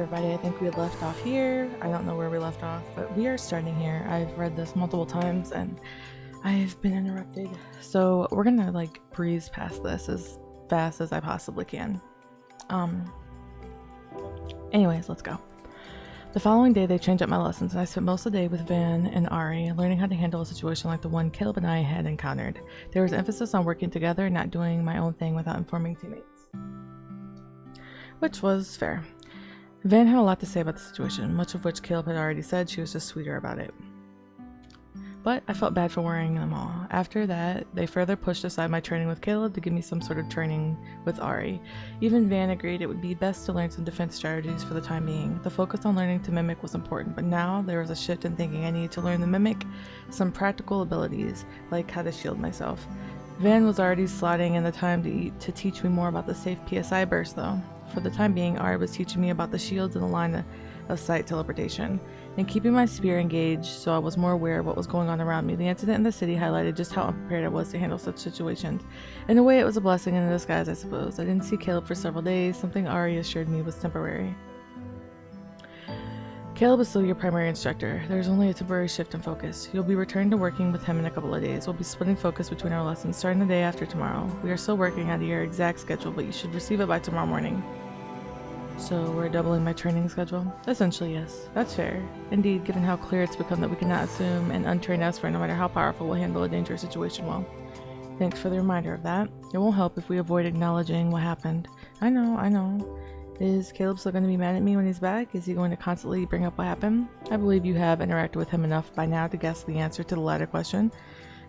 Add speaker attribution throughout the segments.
Speaker 1: Everybody, I think we had left off here. I don't know where we left off, but we are starting here. I've read this multiple times and I've been interrupted. So we're gonna breeze past this as fast as I possibly can. Anyways, let's go. The following day they changed up my lessons and I spent most of the day with Van and Ari, learning how to handle a situation like the one Caleb and I had encountered. There was emphasis on working together, not doing my own thing without informing teammates. Which was fair. Van had a lot to say about the situation, much of which Caleb had already said. She was just sweeter about it. But I felt bad for worrying them all. After that, they further pushed aside my training with Caleb to give me some sort of training with Ari. Even Van agreed it would be best to learn some defense strategies for the time being. The focus on learning to mimic was important, but now there was a shift in thinking. I needed to learn to mimic some practical abilities, like how to shield myself. Van was already slotting in the time to teach me more about the safe PSI burst, though. For the time being, Ari was teaching me about the shields and the line of sight teleportation, and keeping my spear engaged so I was more aware of what was going on around me. The incident in the city highlighted just how unprepared I was to handle such situations. In a way, it was a blessing in disguise, I suppose. I didn't see Caleb for several days, something Ari assured me was temporary. Caleb is still your primary instructor. There's only a temporary shift in focus. You'll be returned to working with him in a couple of days. We'll be splitting focus between our lessons starting the day after tomorrow. We are still working out your exact schedule, but you should receive it by tomorrow morning. So we're doubling my training schedule? Essentially, yes. That's fair. Indeed, given how clear it's become that we cannot assume an untrained expert, no matter how powerful, will handle a dangerous situation well. Thanks for the reminder of that. It won't help if we avoid acknowledging what happened. I know. Is Caleb still going to be mad at me when he's back? Is he going to constantly bring up what happened? I believe you have interacted with him enough by now to guess the answer to the latter question.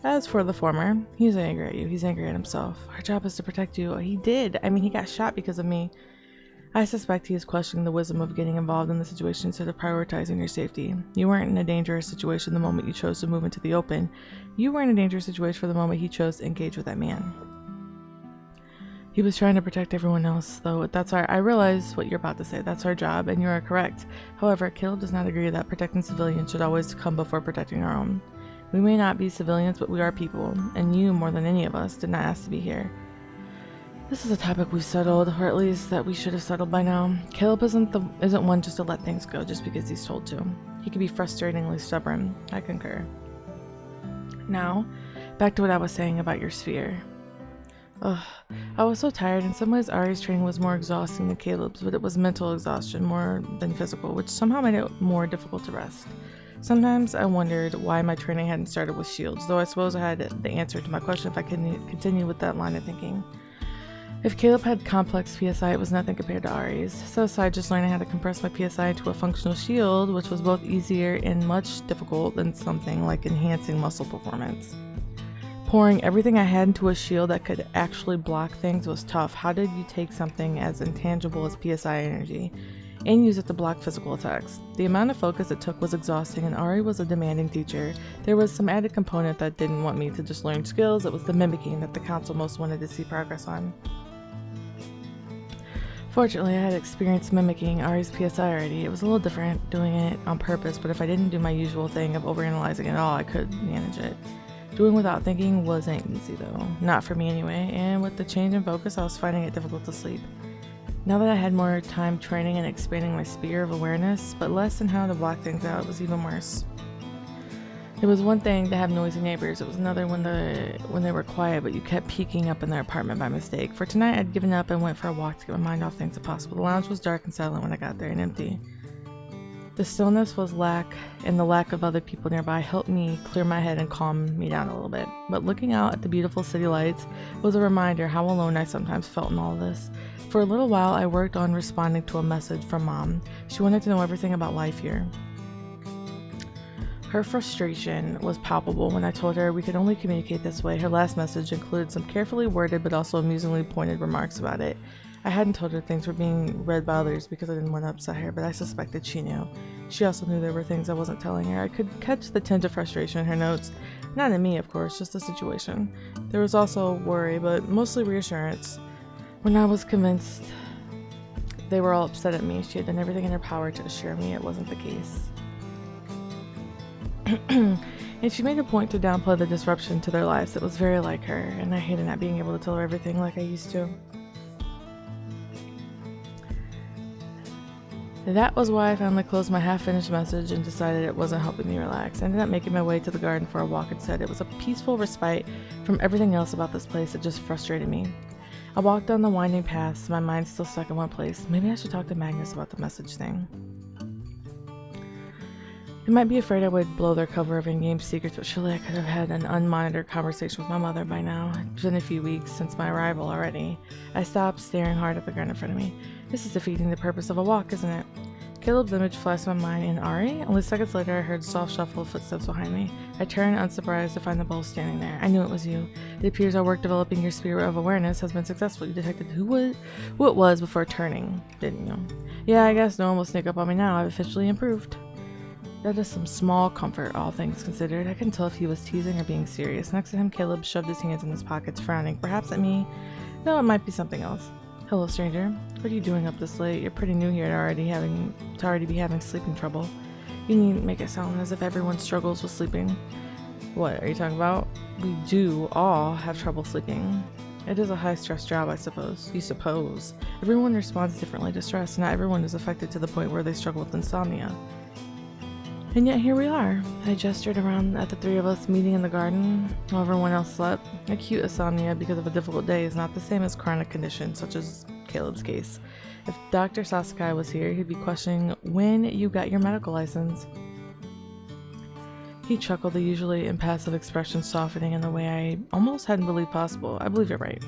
Speaker 1: As for the former, he's angry at you. He's angry at himself. Our job is to protect you. He did. He got shot because of me. I suspect he is questioning the wisdom of getting involved in the situation instead of prioritizing your safety. You weren't in a dangerous situation the moment you chose to move into the open. You were in a dangerous situation for the moment he chose to engage with that man. He was trying to protect everyone else, though. I realize what you're about to say. That's our job, and you are correct. However, Caleb does not agree that protecting civilians should always come before protecting our own. We may not be civilians, but we are people, and you, more than any of us, did not ask to be here. This is a topic we've settled, or at least that we should have settled by now. Caleb isn't one just to let things go just because he's told to. He can be frustratingly stubborn. I concur. Now, back to what I was saying about your sphere. Ugh, I was so tired. In some ways, Ari's training was more exhausting than Caleb's, but it was mental exhaustion more than physical, which somehow made it more difficult to rest. Sometimes I wondered why my training hadn't started with shields, though I suppose I had the answer to my question if I could continue with that line of thinking. If Caleb had complex PSI, it was nothing compared to Ari's. So aside just learning how to compress my PSI into a functional shield, which was both easier and much difficult than something like enhancing muscle performance. Pouring everything I had into a shield that could actually block things was tough. How did you take something as intangible as PSI energy and use it to block physical attacks? The amount of focus it took was exhausting, and Ari was a demanding teacher. There was some added component that didn't want me to just learn skills. It was the mimicking that the council most wanted to see progress on. Fortunately, I had experience mimicking Ari's PSI already. It was a little different doing it on purpose, but if I didn't do my usual thing of overanalyzing it all, I could manage it. Doing without thinking wasn't easy though. Not for me anyway, and with the change in focus, I was finding it difficult to sleep. Now that I had more time training and expanding my sphere of awareness, but less in how to block things out, it was even worse. It was one thing to have noisy neighbors. It was another when they were quiet, but you kept peeking up in their apartment by mistake. For tonight, I'd given up and went for a walk to get my mind off things if possible. The lounge was dark and silent when I got there and empty. The stillness and the lack of other people nearby helped me clear my head and calm me down a little bit. But looking out at the beautiful city lights was a reminder how alone I sometimes felt in all of this. For a little while, I worked on responding to a message from Mom. She wanted to know everything about life here. Her frustration was palpable when I told her we could only communicate this way. Her last message included some carefully worded but also amusingly pointed remarks about it. I hadn't told her things were being read by others because I didn't want to upset her, but I suspected she knew. She also knew there were things I wasn't telling her. I could catch the tinge of frustration in her notes. Not in me, of course, just the situation. There was also worry, but mostly reassurance. When I was convinced they were all upset at me, she had done everything in her power to assure me it wasn't the case. And she made a point to downplay the disruption to their lives. It was very like her, and I hated not being able to tell her everything like I used to. That was why I finally closed my half-finished message and decided it wasn't helping me relax. I ended up making my way to the garden for a walk instead. It was a peaceful respite from everything else about this place that just frustrated me. I walked down the winding paths, my mind still stuck in one place. Maybe I should talk to Magnus about the message thing. They might be afraid I would blow their cover of in-game secrets, but surely I could have had an unmonitored conversation with my mother by now. It's been a few weeks since my arrival already. I stopped, staring hard at the ground in front of me. This is defeating the purpose of a walk, isn't it? Caleb's image flashed my mind in Ari. Only seconds later, I heard a soft shuffle of footsteps behind me. I turned, unsurprised, to find them both standing there. I knew it was you. It appears our work developing your spirit of awareness has been successful. You detected who it was before turning, didn't you? Yeah, I guess no one will sneak up on me now. I've officially improved. That is some small comfort, all things considered. I couldn't tell if he was teasing or being serious. Next to him, Caleb shoved his hands in his pockets, frowning. Perhaps at me? No, it might be something else. Hello, stranger. What are you doing up this late? You're pretty new here to already be having sleeping trouble. You needn't make it sound as if everyone struggles with sleeping. What are you talking about? We do all have trouble sleeping. It is a high-stress job, I suppose. You suppose. Everyone responds differently to stress. Not everyone is affected to the point where they struggle with insomnia. And yet here we are. I gestured around at the three of us meeting in the garden while everyone else slept. Acute insomnia because of a difficult day is not the same as chronic conditions, such as Caleb's case. If Dr. Sasakai was here, he'd be questioning when you got your medical license. He chuckled, the usually impassive expression softening in the way I almost hadn't believed possible. I believe you're right.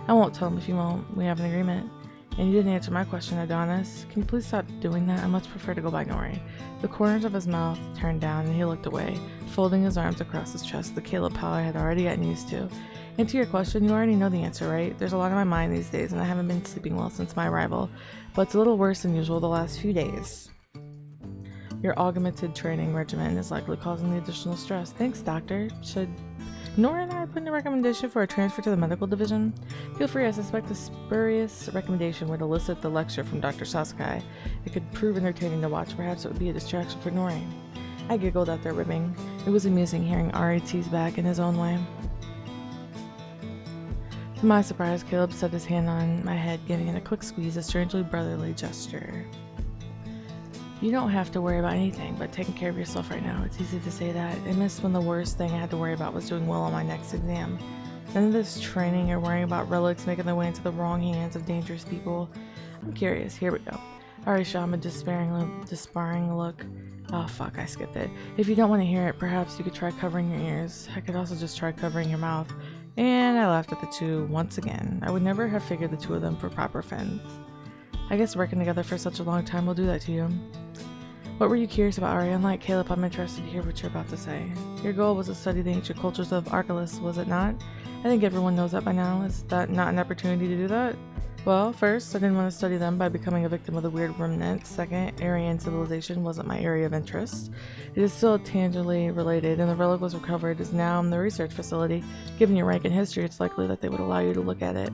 Speaker 1: I won't tell him if you won't. We have an agreement. And you didn't answer my question, Adonis. Can you please stop doing that? I much prefer to go by Nori. The corners of his mouth turned down and he looked away, folding his arms across his chest, the Caleb pal I had already gotten used to. And to your question, you already know the answer, right? There's a lot on my mind these days and I haven't been sleeping well since my arrival, but it's a little worse than usual the last few days. Your augmented training regimen is likely causing the additional stress. Thanks, doctor. Should Nora and I put in a recommendation for a transfer to the medical division? Feel free, I suspect the spurious recommendation would elicit the lecture from Dr. Sasakai. It could prove entertaining to watch. Perhaps it would be a distraction for Nori. I giggled at their ribbing. It was amusing hearing Ari tease back in his own way. To my surprise, Caleb set his hand on my head, giving it a quick squeeze, a strangely brotherly gesture. You don't have to worry about anything but taking care of yourself right now. It's easy to say that. I missed when the worst thing I had to worry about was doing well on my next exam. None of this training or worrying about relics making their way into the wrong hands of dangerous people. I'm curious. Here we go. Ari shot him a despairing look. Oh fuck, I skipped it. If you don't want to hear it, perhaps you could try covering your ears. I could also just try covering your mouth. And I laughed at the two once again. I would never have figured the two of them for proper friends. I guess working together for such a long time will do that to you. What were you curious about, Ari? Unlike Caleb, I'm interested to hear what you're about to say. Your goal was to study the ancient cultures of Archelaus, was it not? I think everyone knows that by now. Is that not an opportunity to do that? Well, first, I didn't want to study them by becoming a victim of the weird remnant. Second, Aryan civilization wasn't my area of interest. It is still tangibly related, and the relic was recovered is now in the research facility. Given your rank in history, it's likely that they would allow you to look at it.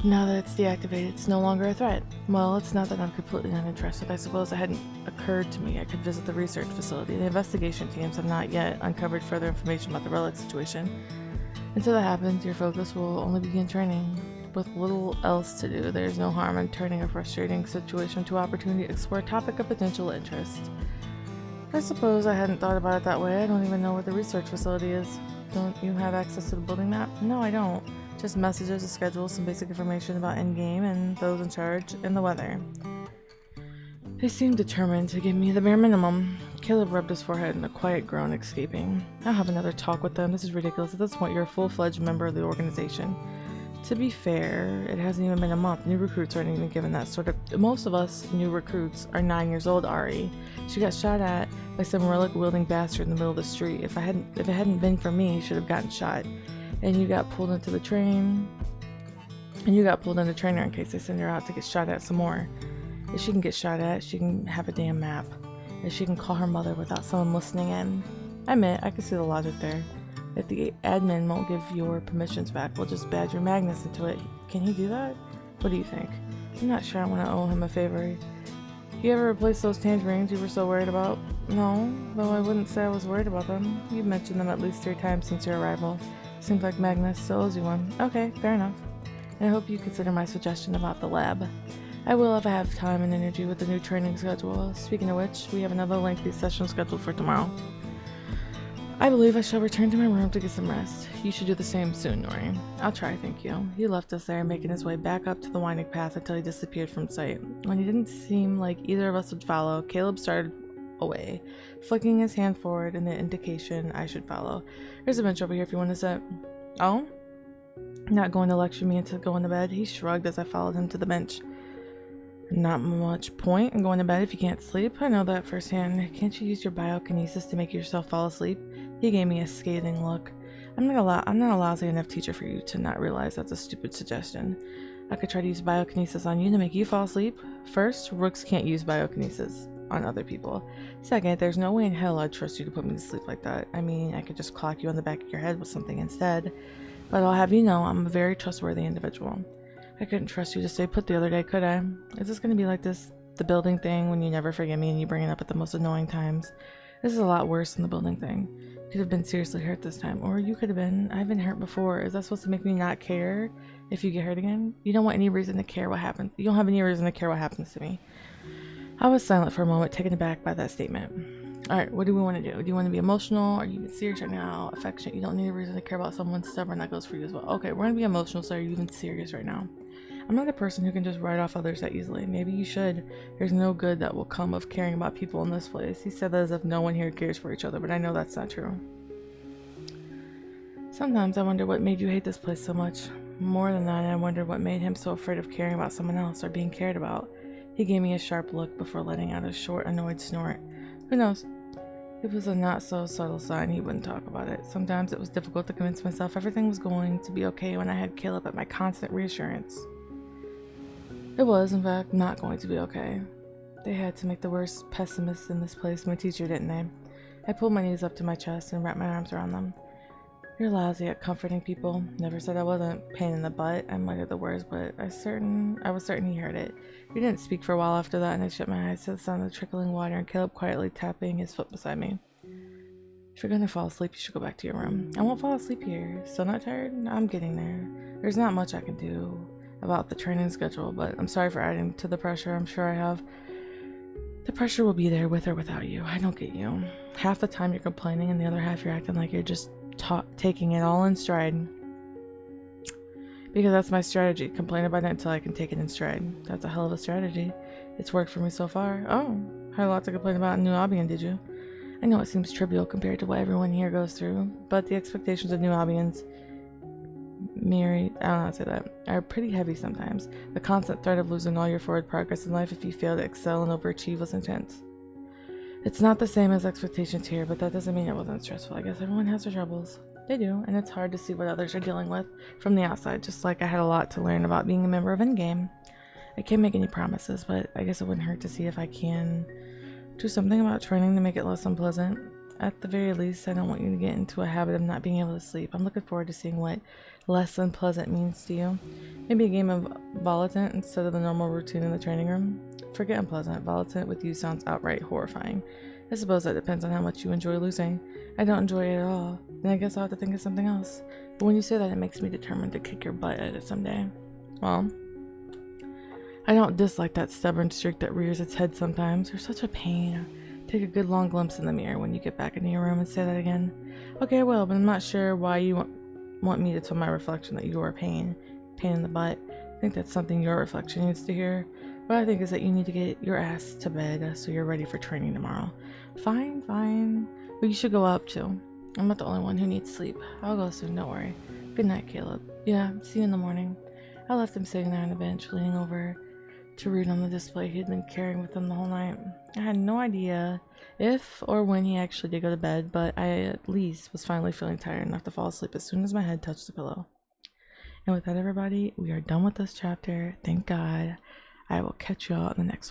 Speaker 1: Now that it's deactivated, it's no longer a threat. Well, it's not that I'm completely uninterested. I suppose it hadn't occurred to me I could visit the research facility. The investigation teams have not yet uncovered further information about the relic situation. Until that happens, your focus will only be in training. With little else to do, there's no harm in turning a frustrating situation to opportunity to explore a topic of potential interest. I suppose I hadn't thought about it that way. I don't even know where the research facility is. Don't you have access to the building map? No, I don't. Just messages, a schedule, some basic information about endgame and those in charge, and the weather. They seemed determined to give me the bare minimum. Caleb rubbed his forehead and a quiet groan escaping. I'll have another talk with them. This is ridiculous. At this point, you're a full-fledged member of the organization. To be fair, it hasn't even been a month. New recruits aren't even given that sort of... Most of us new recruits are 9 years old, Ari. She got shot at by some relic-wielding bastard in the middle of the street. If it hadn't been for me, he should have gotten shot. And you got pulled into the train. And you got pulled into the trainer in case they send her out to get shot at some more. If she can get shot at, she can have a damn map. If she can call her mother without someone listening in. I admit, I can see the logic there. If the admin won't give your permissions back, we'll just badger Magnus into it. Can he do that? What do you think? I'm not sure I want to owe him a favor. You ever replace those tangerines you were so worried about? No, though I wouldn't say I was worried about them. You've mentioned them at least 3 times since your arrival. Seems like Magnus still owes you one. Okay, fair enough. and I hope you consider my suggestion about the lab. I will if I have time and energy with the new training schedule. Speaking of which, we have another lengthy session scheduled for tomorrow. I believe I shall return to my room to get some rest. You should do the same soon, Nori. I'll try, thank you. He left us there, making his way back up to the winding path until he disappeared from sight. When he didn't seem like either of us would follow, Caleb started away, flicking his hand forward in the indication I should follow. There's a bench over here if you want to sit. Oh? Not going to lecture me into going to bed? He shrugged as I followed him to the bench. Not much point in going to bed if you can't sleep. I know that firsthand. Can't you use your biokinesis to make yourself fall asleep? He gave me a scathing look. I'm not a lousy enough teacher for you to not realize that's a stupid suggestion. I could try to use biokinesis on you to make you fall asleep. First, rooks can't use biokinesis on other people. Second, there's no way in hell I'd trust you to put me to sleep like that. I mean, I could just clock you on the back of your head with something instead. But I'll have you know I'm a very trustworthy individual. I couldn't trust you to stay put the other day, could I? Is this going to be like the building thing when you never forgive me and you bring it up at the most annoying times? This is a lot worse than the building thing. You could have been seriously hurt this time, or you could have been. I've been hurt before. Is that supposed to make me not care if you get hurt again? You don't want any reason to care what happens. You don't have any reason to care what happens to me. I was silent for a moment, taken aback by that statement. Alright, what do we want to do? Do you want to be emotional? Are you even serious right now? Affectionate? You don't need a reason to care about someone stubborn. That goes for you as well. Okay, we're going to be emotional, so are you even serious right now? I'm not a person who can just write off others that easily. Maybe you should. There's no good that will come of caring about people in this place. He said that as if no one here cares for each other, but I know that's not true. Sometimes I wonder what made you hate this place so much. More than that, I wonder what made him so afraid of caring about someone else or being cared about. He gave me a sharp look before letting out a short, annoyed snort. Who knows? It was a not-so-subtle sign he wouldn't talk about it. Sometimes it was difficult to convince myself everything was going to be okay when I had Caleb at my constant reassurance. It was, in fact, not going to be okay. They had to make the worst pessimists in this place my teacher, didn't they? I pulled my knees up to my chest and wrapped my arms around them. You're lousy at comforting people. Never said I wasn't. Pain in the butt. I muttered the words, but I was certain he heard it. He didn't speak for a while after that, and I shut my eyes to the sound of the trickling water and Caleb quietly tapping his foot beside me. If you're gonna fall asleep, you should go back to your room. I won't fall asleep here. Still not tired? I'm getting there. There's not much I can do about the training schedule, but I'm sorry for adding to the pressure. I'm sure I have. The pressure will be there with or without you. I don't get you. Half the time you're complaining and the other half you're acting like you're just taking it all in stride. Because that's my strategy. Complain about it until I can take it in stride. That's a hell of a strategy. It's worked for me so far. Oh, had a lot to complain about in New Albion, did you? I know it seems trivial compared to what everyone here goes through, but the expectations of New Albions, I don't know how to say that, are pretty heavy sometimes. The constant threat of losing all your forward progress in life if you fail to excel and overachieve was intense. It's not the same as expectations here, but that doesn't mean it wasn't stressful. I guess everyone has their troubles. They do, and it's hard to see what others are dealing with from the outside, just like I had a lot to learn about being a member of Endgame. I can't make any promises, but I guess it wouldn't hurt to see if I can do something about training to make it less unpleasant. At the very least, I don't want you to get into a habit of not being able to sleep. I'm looking forward to seeing what less unpleasant means to you. Maybe a game of Volatant instead of the normal routine in the training room. Forget unpleasant. Volatant with you sounds outright horrifying. I suppose that depends on how much you enjoy losing. I don't enjoy it at all. Then I guess I'll have to think of something else. But when you say that, it makes me determined to kick your butt at it someday. Well, I don't dislike that stubborn streak that rears its head sometimes. You're such a pain. Take a good long glimpse in the mirror when you get back into your room and say that again. Okay, I will, but I'm not sure why you want me to tell my reflection that you're a pain. Pain in the butt. I think that's something your reflection needs to hear. What I think is that you need to get your ass to bed so you're ready for training tomorrow. Fine, fine. But you should go up too. I'm not the only one who needs sleep. I'll go soon, don't worry. Good night, Caleb. Yeah, see you in the morning. I left him sitting there on the bench, leaning over to read on the display he had been carrying with him the whole night. I had no idea if or when he actually did go to bed, but I at least was finally feeling tired enough to fall asleep as soon as my head touched the pillow. And with that, everybody, we are done with this chapter. Thank God. I will catch you all in the next one.